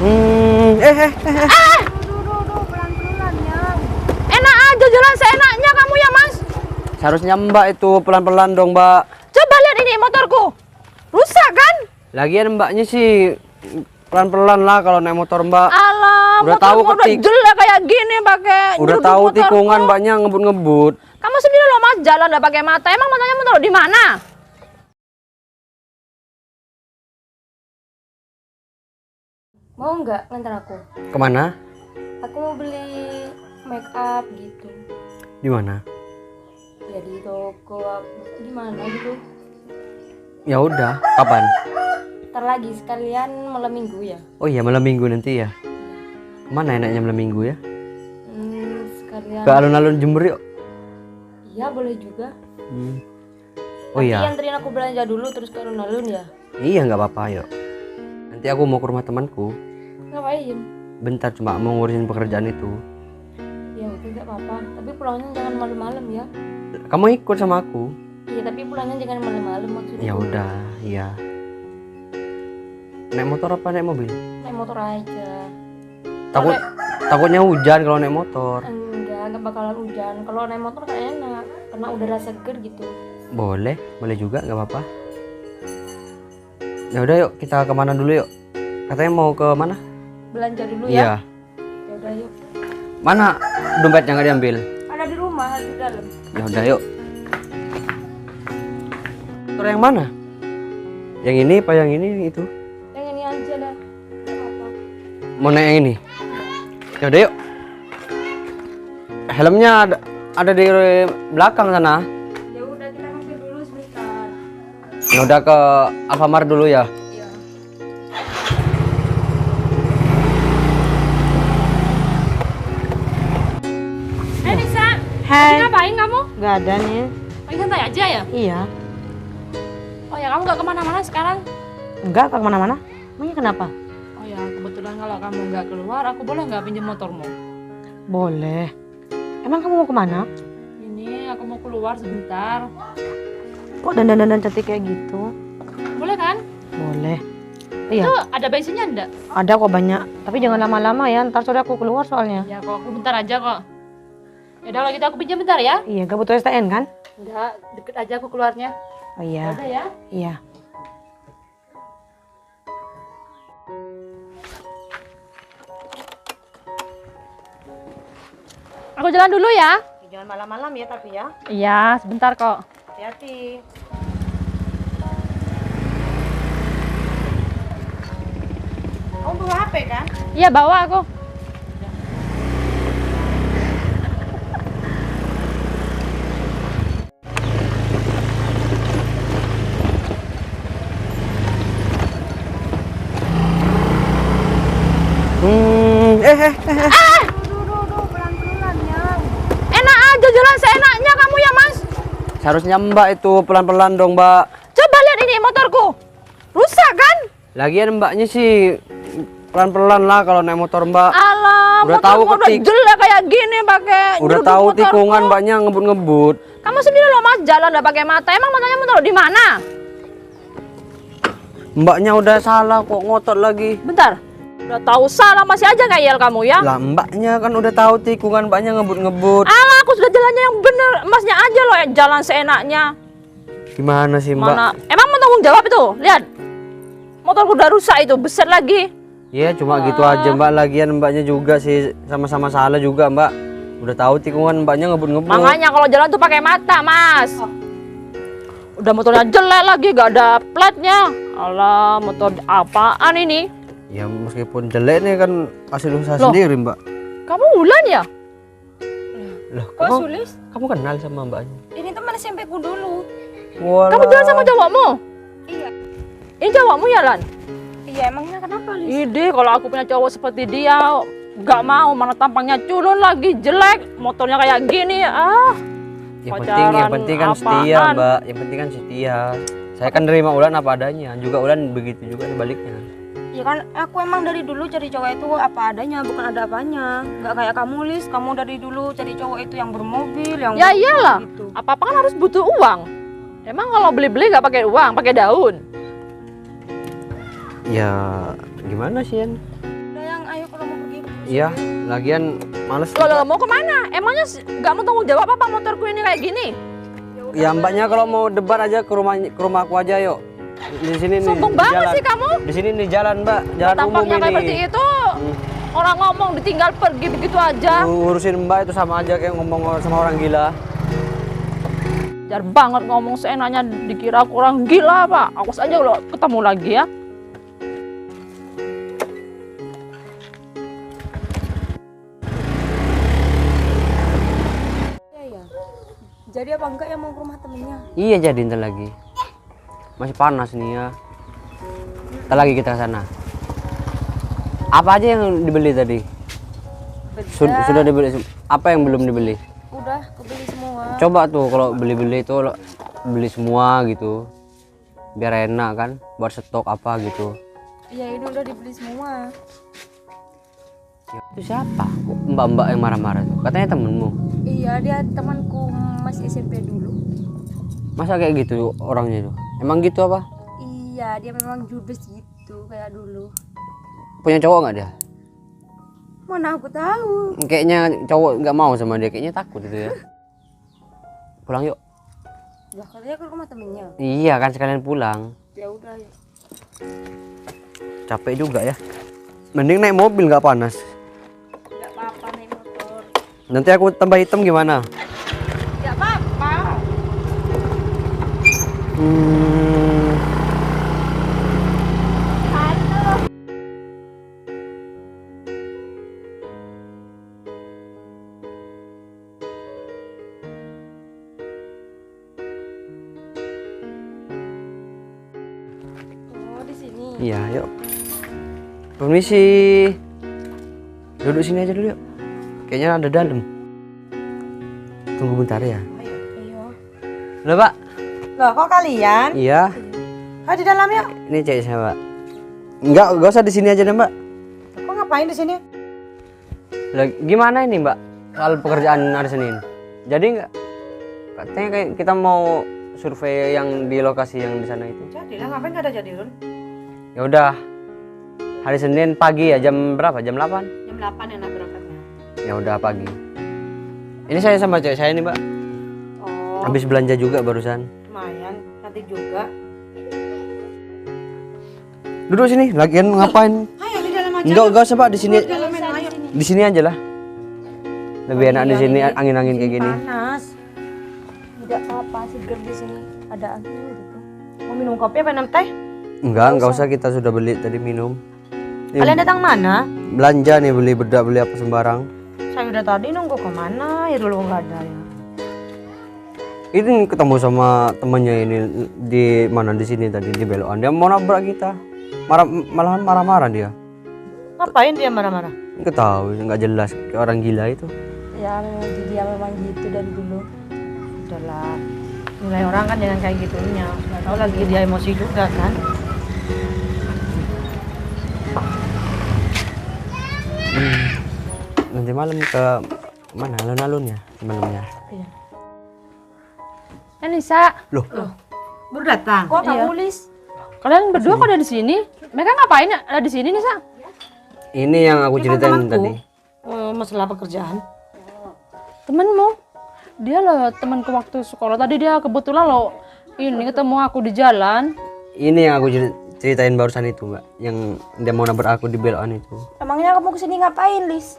Duh, pelan-pelan ya. Enak aja jalan seenaknya kamu ya, Mas. Seharusnya Mbak itu pelan-pelan dong, Mbak. Coba lihat ini motorku. Rusak kan? Lagian Mbaknya sih pelan-pelan lah kalau naik motor, Mbak. Alah, Udah tahu motorku udah ketik. jelek kayak gini pakai Udah nyeruduk tahu motorku. tikungan Mbaknya ngebut-ngebut. Kamu sendiri loh, Mas, jalan udah pakai mata. Emang matanya mau taruh di mana? Mau nggak ngantar aku? Kemana? Aku mau beli make up gitu. Di mana? Ya di toko di mana gitu. Ya udah, kapan? Ntar lagi sekalian malam minggu ya. Oh iya, malam minggu nanti ya. Mana enaknya malam minggu ya? Sekalian. Ke alun-alun Jember yuk. Iya boleh juga. Oh Tapi iya. anterin aku belanja dulu terus ke alun-alun ya. Iya, nggak apa-apa yuk. Nanti aku mau ke rumah temanku. Ngapain? Bentar, cuma mau ngurusin pekerjaan itu. Ya udah nggak apa-apa. Tapi pulangnya jangan malam-malam ya. Kamu ikut sama aku? Iya tapi pulangnya jangan malam-malam maksudnya. Ya udah, iya. Naik motor apa naik mobil? Naik motor aja. Takutnya hujan kalau naik motor. Enggak bakalan hujan. Kalau naik motor kan enak karena udara seger gitu. Boleh juga, nggak apa-apa. Ya udah yuk, kita kemana dulu yuk? Katanya mau ke mana? Belanja dulu Iya. ya. Ya udah yuk. Mana dompetnya nggak diambil? Ada di rumah, ada di dalam. Ya udah yuk. Motor yang mana? Yang ini apa yang ini itu? Yang ini aja dah. Nggak apa-apa. Mau naik yang ini? Ya udah yuk. Helmnya ada di belakang sana. Ya udah kita mampir dulu sebentar. Ya udah ke Alfamart dulu ya. Iya. Hai Nisa. Hai. Ngapain kamu? Gak ada nih. Lagi santai aja ya? Iya. Oh ya kamu nggak kemana-mana sekarang? Enggak, ke kemana-mana. Emangnya kenapa? Oh ya kebetulan kalau kamu nggak keluar, aku boleh nggak pinjam motormu? Boleh. Emang kamu mau kemana? Ini aku mau keluar sebentar. Kok dandan-dandan cantik kayak gitu? Boleh kan? Boleh. Iya, Itu ada bensinnya enggak? ada kok banyak. Tapi jangan lama-lama ya, ntar sore aku keluar soalnya. Ya kok aku bentar aja kok. Ya udah kalau gitu aku pinjam bentar ya. Iya, gak butuh STN kan? Enggak, deket aja aku keluarnya. Oh iya, Udah ya. iya. Aku jalan dulu ya. Jangan malam-malam ya tapi ya. Iya, sebentar kok. Hati-hati. Kamu bawa HP kan? Iya, bawa aku. Duh, pelan-pelan ya. Enak aja jalan seenaknya kamu ya, Mas. Seharusnya Mbak itu pelan-pelan dong, Mbak. Coba lihat ini motorku. Rusak kan? Lagian Mbaknya sih pelan-pelan lah kalau naik motor, Mbak. Alah, Udah tahu motorku udah ketik. jelek kayak gini pakai Udah nyeruduk tahu motorku. tikungan Mbaknya ngebut-ngebut. Kamu sendiri loh, Mas, jalan udah pakai mata. Emang matanya mau taruh di mana? Mbaknya udah salah kok ngotot lagi. Bentar. Udah tahu salah masih aja ngeyel kamu ya? Lah Mbaknya kan udah tahu tikungan Mbaknya ngebut-ngebut. Alah, aku sudah jalannya yang bener. Masnya aja loh yang jalan seenaknya. Gimana sih, Mbak? Mana? Emang mau tanggung jawab itu? Lihat. Motorku udah rusak itu, besar lagi. Ya cuma gitu aja, Mbak. Lagian Mbaknya juga sih sama-sama salah juga, Mbak. Udah tahu tikungan Mbaknya ngebut-ngebut. Makanya kalau jalan tuh pakai mata, Mas. Udah motornya jelek lagi, gak ada platnya. Alah, motor apaan ini? Ya meskipun jelek nih kan hasil usaha Loh. sendiri, Mbak. Kamu Wulan ya? Loh, Kok kamu, Sulis? kamu kenal sama Mbaknya? Ini teman SMP ku dulu. Walah. Kamu jalan sama cowokmu? Iya. Ini cowokmu ya, Lan? Iya, emangnya kenapa, Lis? Ide, kalau aku punya cowok seperti dia, gak mau, mana tampangnya culun lagi, jelek, motornya kayak gini, Yang pacaran penting kan setia, apaan? Mbak. Yang penting kan setia. Saya kan nerima Ulan apa adanya. Juga Ulan begitu juga sebaliknya. Ya kan aku emang dari dulu cari cowok itu apa adanya, bukan ada apanya. Nggak kayak kamu, Lis. Kamu dari dulu cari cowok itu yang bermobil, yang Ya iyalah, gitu. apa-apa kan harus butuh uang. Emang kalau beli-beli gak pakai uang, pakai daun. Ya gimana sih, Yan? Udah Iya, lagian males. Lo mau kemana? Emangnya nggak mau tanggung jawab apa motorku ini kayak gini? Ya mbaknya kalau mau debat aja ke rumahku aja yuk. Di sini nih. Sombong di banget jalan. sih kamu. Di sini nih jalan mbak, jalan umum Tampaknya kayak seperti ini. itu. Orang ngomong ditinggal pergi begitu aja. Ngurusin mbak itu sama aja kayak ngomong sama orang gila. Jar banget ngomong seenaknya, dikira aku orang gila apa? Awas aja kalau ketemu lagi ya. Iya. Jadi apa enggak yang mau ke rumah temennya? Iya jadi ntar lagi. Masih panas nih ya. Ntar lagi kita ke sana. Apa aja yang dibeli tadi? Sudah dibeli. Apa yang belum dibeli? Udah kebeli semua. Coba tuh kalau beli-beli itu beli semua gitu. Biar enak kan buat stok apa gitu. Iya ini udah dibeli semua. Itu siapa? Kok mbak-mbak yang marah-marah tuh? Katanya temenmu. Iya dia temanku masih SMP dulu. Masa kayak gitu orangnya tuh? Emang gitu apa? Iya dia memang judes gitu kayak dulu. Punya cowok nggak dia? Mana aku tahu. Kayaknya cowok nggak mau sama dia, kayaknya takut itu ya. Pulang yuk. Lah katanya ke rumah temennya. Iya kan sekalian pulang. Ya udah ya. Capek juga ya. Mending naik mobil nggak panas. Enggak apa-apa naik motor. Nanti aku tambah hitam gimana? Enggak apa-apa. Oh di sini. Iya yuk. Permisi. Duduk sini aja dulu yuk. Kayaknya ada dalam. Tunggu bentar ya. Iya. Loh pak? Loh, kok kalian? Iya. Oh, di dalam yuk. Ini cek saya pak. Enggak usah di sini aja deh mbak. Kok ngapain di sini? Lah, gimana ini mbak? Soal pekerjaan hari Senin. Jadi enggak? Katanya kayak kita mau survei yang di lokasi yang di sana itu. Jadi lah, ngapain nggak ada jadi Run? Ya udah. Hari Senin pagi ya jam berapa? Jam 8? Jam 8 enak berangkatnya. Ya udah pagi. Ini saya sama cewek saya nih, Mbak. Oh, Habis belanja juga barusan. lumayan. Cantik juga. Duduk sini, lagian ngapain? Ayo di dalam aja. Enggak usah, Pak, di sini. Di dalam ayo. Di sini aja lah. Lebih enak di sini angin-angin kayak gini. Panas. Tidak apa-apa seger di sini. Ada angin gitu. Mau minum kopi apa minum teh? Enggak usah, kita sudah beli tadi minum. Ini Kalian datang mana? belanja nih, beli bedak, beli apa sembarang. Saya udah tadi nunggu kemana? Ya dulu nggak ada ya. Ini ketemu sama temannya ini di mana di sini tadi di belokan. Dia mau nabrak kita. Malahan marah-marah dia. Ngapain dia marah-marah? Enggak tahu, enggak jelas kayak orang gila itu. Ya memang dia memang gitu dari dulu. Udahlah. Nilai orang kan jangan kayak gitunya. Nggak tahu lagi dia emosi juga kan. Nanti malam ke mana alun-alun ya malamnya. Iya. Nisa, Loh, Baru datang. Kok Iya. kamu Lis? kalian berdua kok ada di sini? Mereka ngapain ada di sini Nisa? ini yang aku ceritain tadi. Masalah pekerjaan. Temenmu? Dia loh temanku waktu sekolah tadi, dia kebetulan loh ini ketemu aku di jalan. Ini yang aku ceritain barusan itu, Mbak. Yang dia mau nabrak aku di belokan itu. Emangnya kamu kesini ngapain Lis?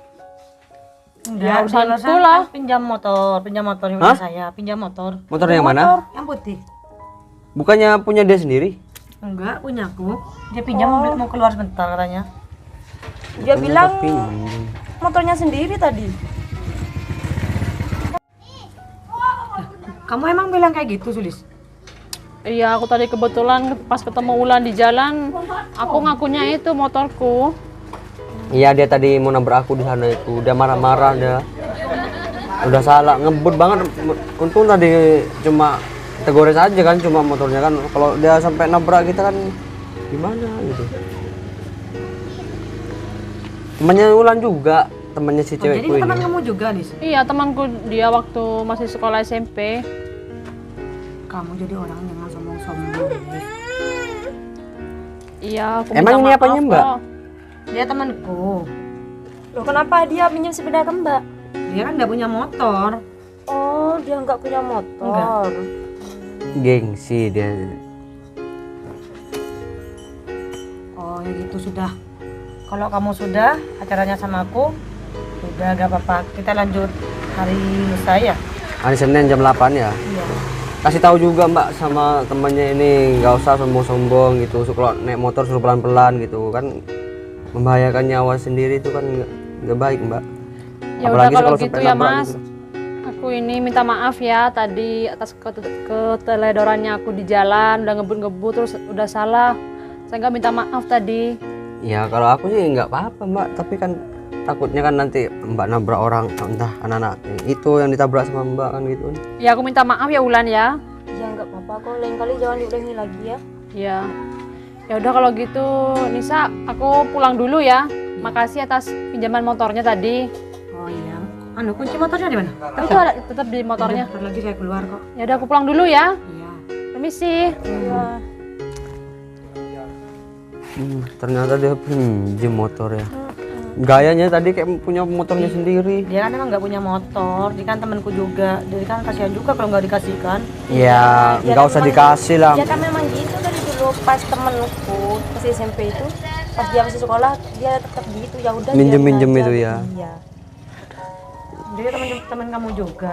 Enggak, urusanku dia lah. pinjam motor yang Hah? punya saya, pinjam motor. Motor yang mana? Yang putih. Bukannya punya dia sendiri? Enggak, punyaku. Dia pinjam mau keluar sebentar katanya. Dia bilang Tapi motornya sendiri tadi. Kamu emang bilang kayak gitu, Sulis? Iya, aku tadi kebetulan pas ketemu Ulan di jalan, aku ngakunya itu motorku. iya, dia tadi mau nabrak aku di sana itu. Dia marah-marah dia. Udah salah, ngebut banget. Untung tadi cuma teguran aja kan, cuma motornya kan. Kalau dia sampai nabrak kita kan gimana gitu. Temannya Ulan juga, temannya si Jadi cewekku ini teman ini. kamu juga, Lis? Iya, temanku dia waktu masih sekolah SMP. Kamu jadi orang yang sombong-sombong, Lis. Iya, aku Emang minta ini apanya, maaf Mbak? kok. Dia temanku. Loh kenapa dia pinjam sepeda ke Mbak? Dia kan nggak punya motor. Oh, dia nggak punya motor. Gengsi dia. Oh ya gitu sudah. Kalau kamu sudah acaranya sama aku, udah gak apa-apa. Kita lanjut hari lusa ya. Hari Senin jam 8 ya. Iya. Kasih tahu juga Mbak sama temannya ini, nggak usah sombong-sombong gitu. Kalau naik motor suruh pelan-pelan gitu kan, membahayakan nyawa sendiri itu kan nggak baik Mbak. Ya udah kalau gitu sampai ya nabrak Mas. gitu. Aku ini minta maaf ya tadi atas keteledorannya aku di jalan, udah ngebut-ngebut terus udah salah. Saya nggak minta maaf tadi. Ya kalau aku sih nggak apa-apa Mbak, tapi kan takutnya kan nanti Mbak nabrak orang, entah anak-anak itu yang ditabrak sama Mbak kan gitu. Ya aku minta maaf ya Ulan ya. Ya nggak apa-apa kok, lain kali jangan diulangi lagi ya. Ya. Ya udah kalau gitu Nisa, aku pulang dulu ya. Makasih atas pinjaman motornya tadi. Oh iya. Anu kunci motornya di mana? Itu ada tetap di motornya. Bentar lagi saya keluar kok. Ya udah aku pulang dulu ya. Iya. Permisi. Iya. Ternyata dia pinjem motor ya. Gayanya tadi kayak punya motornya sendiri. Dia kan emang nggak punya motor. Dia kan temanku juga. Dia kan kasihan juga kalau nggak dikasihkan. Ya dia nggak kan usah memang- dikasih lah. Dia kan memang gitu dari dulu pas temenku pas SMP itu, pas dia masih sekolah dia tetap gitu ya udah. Minjem-minjem biarin itu aja. ya. Iya. Dia teman kamu juga.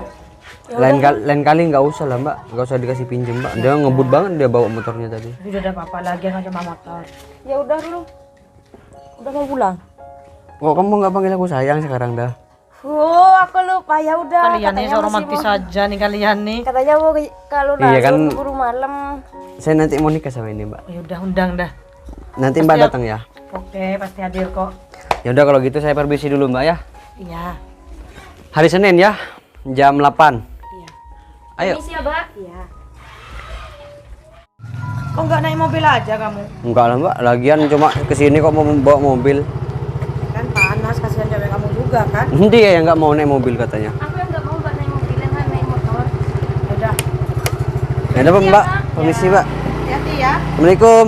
Lain kali nggak usah lah Mbak, nggak usah dikasih pinjem Mbak. Dia ngebut banget dia bawa motornya tadi. Jadi udah ada apa-apa lagi yang cuma motor. Ya udah dulu. Udah mau pulang. Kok kamu nggak panggil aku sayang sekarang dah? Oh, aku lupa ya udah. Kalian nih so romantis aja nih kalian nih. Katanya mau kalau Iya langsung kan. keburu malam. Saya nanti mau nikah sama ini Mbak. Ya udah undang dah. Nanti Mbak datang ya. Oke, pasti hadir kok. Ya udah kalau gitu saya permisi dulu Mbak ya. Iya. Hari Senin ya, jam 8. Iya. Ayo. Permisi ya, Mbak. Iya. Kok nggak naik mobil aja kamu? Enggak lah Mbak, lagian cuma kesini kok mau bawa mobil. Kan panas, kasihan cewek kamu juga kan? Dia yang nggak mau naik mobil katanya. Aku yang nggak mau Mbak naik mobil, yang naik motor. Ya udah. Ya udah Mbak, permisi Mbak. Hati-hati ya. Assalamualaikum.